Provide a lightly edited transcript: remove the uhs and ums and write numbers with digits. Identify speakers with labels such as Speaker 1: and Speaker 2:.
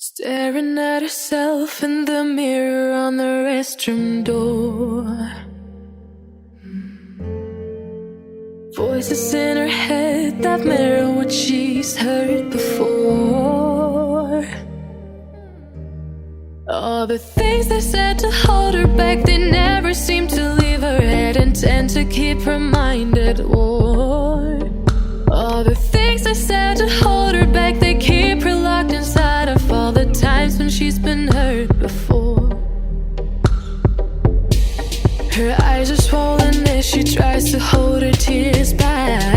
Speaker 1: Staring at herself in the mirror on the restroom door. Voices in her head that mirror what she's heard before. All the things they said to hold her back, they never seem to leave her head and tend to keep her mind at war. All the things they said to hold her back, they keep her locked inside of all the times when she's been hurt before. Her eyes are swollen as she tries to hold her tears back.